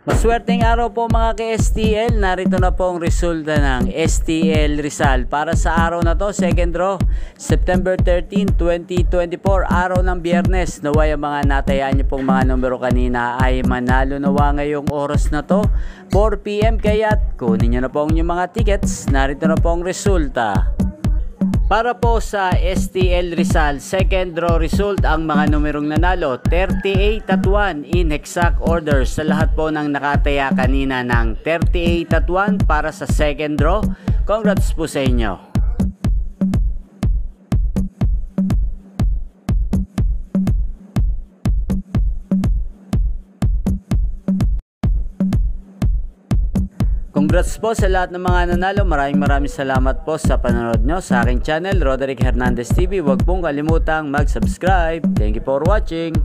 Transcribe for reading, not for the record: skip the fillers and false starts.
Maswerteng araw po mga ka-STL, narito na po ang resulta ng STL Rizal. Para sa araw na to, second draw, September 13, 2024, araw ng Biyernes. Naway ang mga natayaan niyo pong mga numero kanina ay manalo nawa ngayong oras na to, 4 PM. Kaya't kunin niyo na po ang inyong mga tickets, narito na po ang resulta. Para po sa STL Rizal, second draw result, ang mga numerong nanalo, 38 at 1 in exact order. Sa lahat po ng nakataya kanina ng 38 at 1 para sa second draw, congrats po sa inyo. Congrats po sa lahat ng mga nanalo. Maraming salamat po sa panonood nyo sa aking channel, Roderick Hernandez TV. Huwag pong kalimutang mag-subscribe. Thank you for watching.